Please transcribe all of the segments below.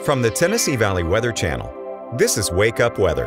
From the Tennessee Valley Weather Channel, this is Wake Up Weather.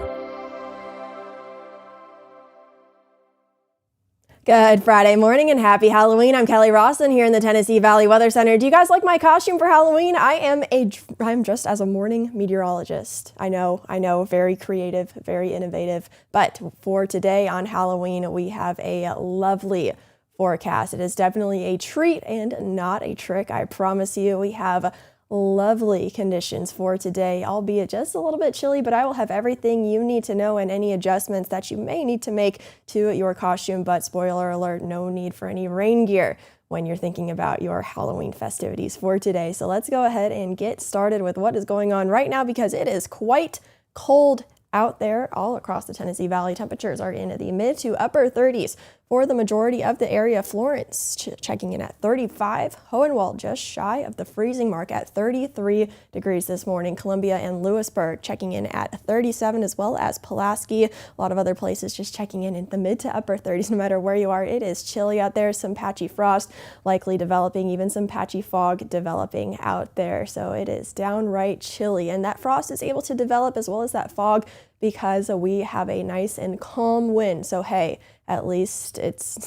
Good Friday morning and happy Halloween. I'm Kelly Rawson here in the Tennessee Valley Weather Center. Do you guys like my costume for Halloween? I'm dressed as a morning meteorologist. I know, very creative, very innovative. But for today on Halloween, we have a lovely forecast. It is definitely a treat and not a trick. I promise you, we have lovely conditions for today, albeit just a little bit chilly, but I will have everything you need to know and any adjustments that you may need to make to your costume. But spoiler alert, no need for any rain gear when you're thinking about your Halloween festivities for today. So let's go ahead and get started with what is going on right now, because it is quite cold out there all across the Tennessee Valley. Temperatures are in the mid to upper 30s for the majority of the area. Florence checking in at 35. Hohenwald just shy of the freezing mark at 33 degrees this morning. Columbia and Lewisburg checking in at 37, as well as Pulaski. A lot of other places just checking in the mid to upper 30s. No matter where you are, it is chilly out there. Some patchy frost likely developing, even some patchy fog developing out there. So it is downright chilly, and that frost is able to develop as well as that fog because we have a nice and calm wind. So hey, at least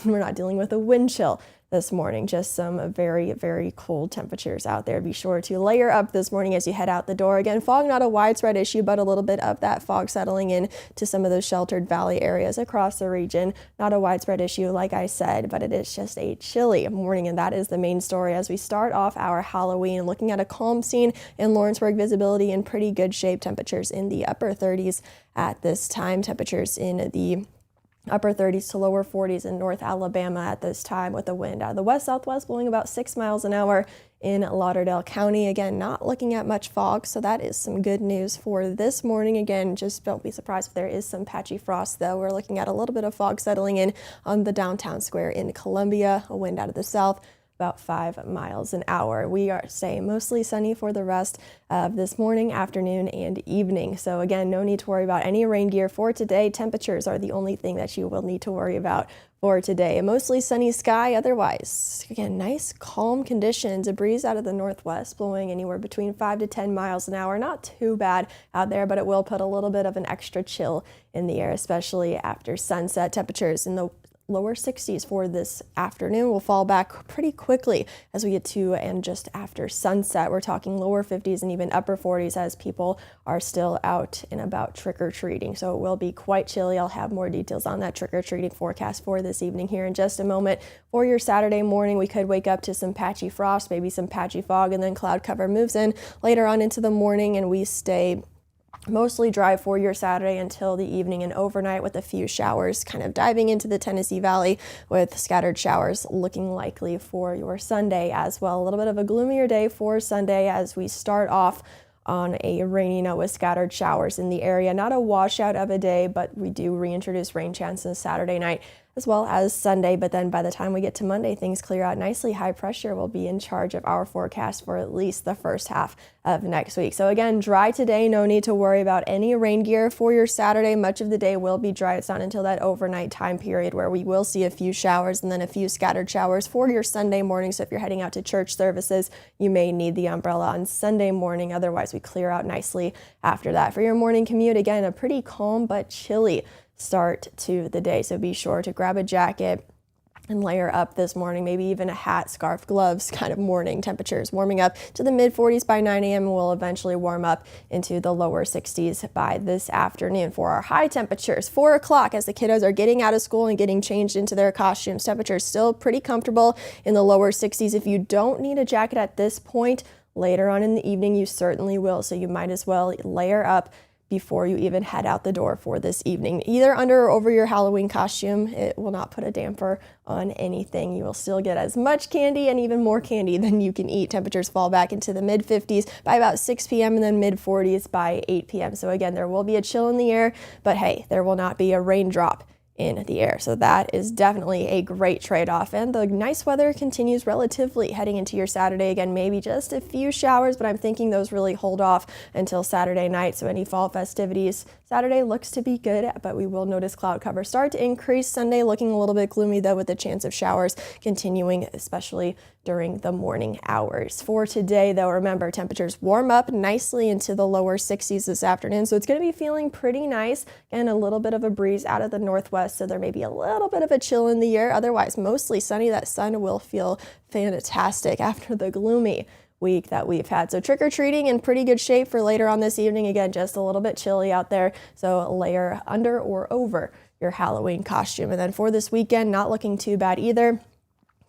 we're not dealing with a wind chill this morning, just some very, very cold temperatures out there. Be sure to layer up this morning as you head out the door. Again, fog not a widespread issue, but a little bit of that fog settling in to some of those sheltered valley areas across the region. Not a widespread issue, like I said, but it is just a chilly morning, and that is the main story as we start off our Halloween. Looking at a calm scene in Lawrenceburg, visibility in pretty good shape. Temperatures in the upper 30s at this time. Temperatures in the upper 30s to lower 40s in North Alabama at this time, with the wind out of the west-southwest blowing about 6 miles an hour in Lauderdale County. Again, not looking at much fog, so that is some good news for this morning. Again, just don't be surprised if there is some patchy frost, though. We're looking at a little bit of fog settling in on the downtown square in Columbia, a wind out of the south about 5 miles an hour. We are staying mostly sunny for the rest of this morning, afternoon, and evening. So again, no need to worry about any rain gear for today. Temperatures are the only thing that you will need to worry about for today. A mostly sunny sky otherwise. Again, nice calm conditions. A breeze out of the northwest blowing anywhere between 5 to 10 miles an hour. Not too bad out there, but it will put a little bit of an extra chill in the air, especially after sunset. Temperatures in the lower 60s for this afternoon will fall back pretty quickly as we get to and just after sunset. We're talking lower 50s and even upper 40s as people are still out and about trick-or-treating. So it will be quite chilly. I'll have more details on that trick-or-treating forecast for this evening here in just a moment. For your Saturday morning, we could wake up to some patchy frost, maybe some patchy fog, and then cloud cover moves in later on into the morning, and we stay mostly dry for your Saturday until the evening and overnight, with a few showers kind of diving into the Tennessee Valley, with scattered showers looking likely for your Sunday as well. A little bit of a gloomier day for Sunday as we start off on a rainy note with scattered showers in the area. Not a washout of a day, but we do reintroduce rain chances Saturday night as well as Sunday. But then by the time we get to Monday, things clear out nicely. High pressure will be in charge of our forecast for at least the first half of next week. So again, dry today. No need to worry about any rain gear for your Saturday. Much of the day will be dry. It's not until that overnight time period where we will see a few showers and then a few scattered showers for your Sunday morning. So if you're heading out to church services, you may need the umbrella on Sunday morning. Otherwise, we clear out nicely after that. For your morning commute, again, a pretty calm but chilly start to the day. So be sure to grab a jacket and layer up this morning, maybe even a hat, scarf, gloves kind of morning. Temperatures warming up to the mid 40s by 9 a.m. and will eventually warm up into the lower 60s by this afternoon. For our high temperatures, 4 o'clock as the kiddos are getting out of school and getting changed into their costumes. Temperatures still pretty comfortable in the lower 60s. If you don't need a jacket at this point, later on in the evening you certainly will. So you might as well layer up before you even head out the door for this evening. Either under or over your Halloween costume. It will not put a damper on anything. You will still get as much candy and even more candy than you can eat. Temperatures fall back into the mid 50s by about 6 p.m. and then mid 40s by 8 p.m. So again, there will be a chill in the air, but hey, there will not be a raindrop in the air. So that is definitely a great trade-off. And the nice weather continues relatively heading into your Saturday. Again, maybe just a few showers, but I'm thinking those really hold off until Saturday night. So any fall festivities, Saturday looks to be good, but we will notice cloud cover start to increase. Sunday looking a little bit gloomy though, with the chance of showers continuing, especially during the morning hours. For today though, remember temperatures warm up nicely into the lower 60s this afternoon. So it's going to be feeling pretty nice and a little bit of a breeze out of the northwest. So there may be a little bit of a chill in the air. Otherwise, mostly sunny. That sun will feel fantastic after the gloomy week that we've had. So trick-or-treating in pretty good shape for later on this evening. Again, just a little bit chilly out there. So layer under or over your Halloween costume. And then for this weekend, not looking too bad either.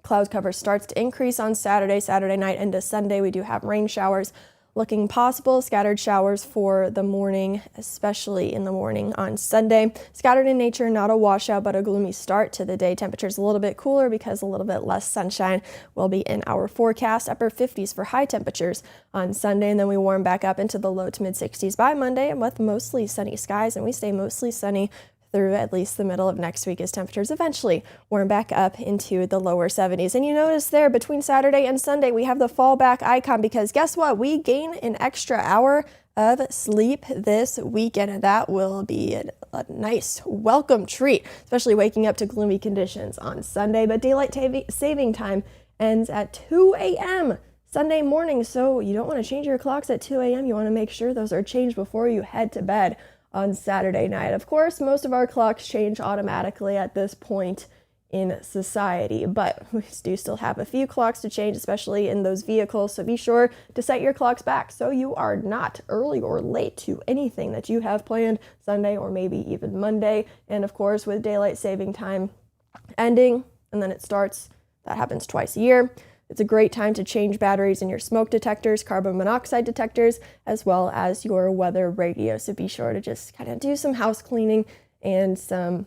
Cloud cover starts to increase on Saturday night into Sunday. We do have rain showers looking possible, scattered showers for the morning, especially in the morning on Sunday. Scattered in nature, not a washout, but a gloomy start to the day. Temperatures a little bit cooler because a little bit less sunshine will be in our forecast. Upper 50s for high temperatures on Sunday, and then we warm back up into the low to mid 60s by Monday, and with mostly sunny skies, and we stay mostly sunny through at least the middle of next week as temperatures eventually warm back up into the lower 70s. And you notice there between Saturday and Sunday, we have the fallback icon because guess what? We gain an extra hour of sleep this weekend, and that will be a nice welcome treat, especially waking up to gloomy conditions on Sunday. But daylight saving time ends at 2 a.m. Sunday morning, so you don't want to change your clocks at 2 a.m. You want to make sure those are changed before you head to bed on Saturday night. Of course, most of our clocks change automatically at this point in society, but we do still have a few clocks to change, especially in those vehicles. So be sure to set your clocks back so you are not early or late to anything that you have planned Sunday or maybe even Monday. And of course, with daylight saving time ending and then it starts, that happens twice a year. It's a great time to change batteries in your smoke detectors, carbon monoxide detectors, as well as your weather radio. So be sure to just kind of do some house cleaning and a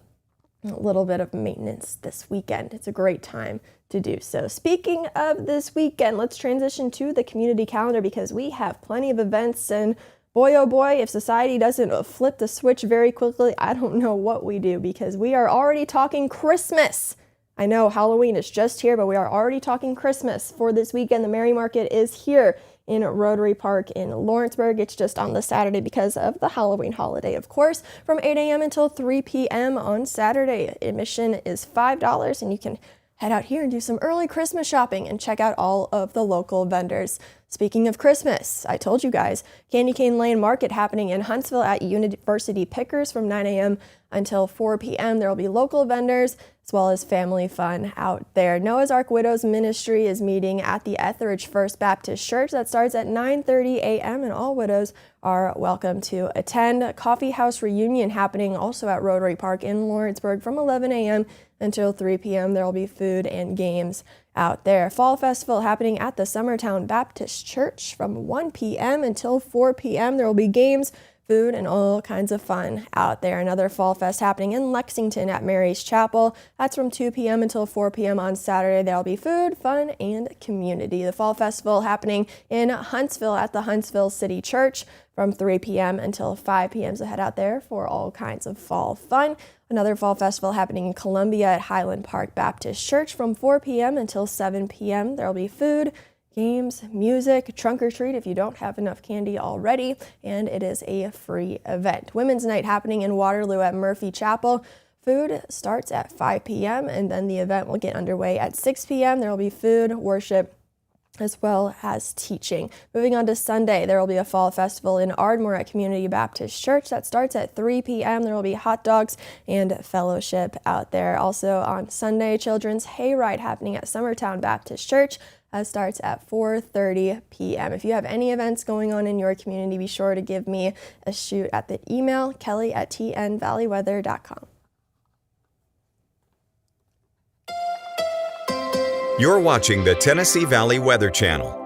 little bit of maintenance this weekend. It's a great time to do so. Speaking of this weekend, let's transition to the community calendar because we have plenty of events, and boy, oh boy, if society doesn't flip the switch very quickly, I don't know what we do because we are already talking Christmas. I know Halloween is just here, but we are already talking Christmas for this weekend. The Merry Market is here in Rotary Park in Lawrenceburg. It's just on the Saturday because of the Halloween holiday, of course, from 8 a.m. until 3 p.m. on Saturday. Admission is $5, and you can head out here and do some early Christmas shopping and check out all of the local vendors. Speaking of Christmas, I told you guys, Candy Cane Lane Market happening in Huntsville at University Pickers from 9 a.m. until 4 p.m. There will be local vendors as well as family fun out there. Noah's Ark Widows Ministry is meeting at the Etheridge First Baptist Church. That starts at 9:30 a.m. and all widows are welcome to attend. A coffee house reunion happening also at Rotary Park in Lawrenceburg from 11 a.m. until 3 p.m. There will be food and games out there. Fall Festival happening at the Summertown Baptist Church from 1 p.m. until 4 p.m. There will be games, food, and all kinds of fun out there. Another Fall Fest happening in Lexington at Mary's Chapel. That's from 2 p.m. until 4 p.m. on Saturday. There'll be food, fun, and community. The Fall Festival happening in Huntsville at the Huntsville City Church from 3 p.m. until 5 p.m. So head out there for all kinds of fall fun. Another Fall Festival happening in Columbia at Highland Park Baptist Church from 4 p.m. until 7 p.m. There'll be food, games, music, trunk or treat if you don't have enough candy already, and it is a free event. Women's Night happening in Waterloo at Murphy Chapel. Food starts at 5 p.m. and then the event will get underway at 6 p.m. There will be food, worship, as well as teaching. Moving on to Sunday, there will be a fall festival in Ardmore at Community Baptist Church. That starts at 3 p.m. There will be hot dogs and fellowship out there. Also on Sunday, Children's Hayride happening at Summertown Baptist Church. Starts at 4:30 p.m. If you have any events going on in your community, be sure to give me a shoot at the email, kelly@tnvalleyweather.com. You're watching the Tennessee Valley Weather Channel.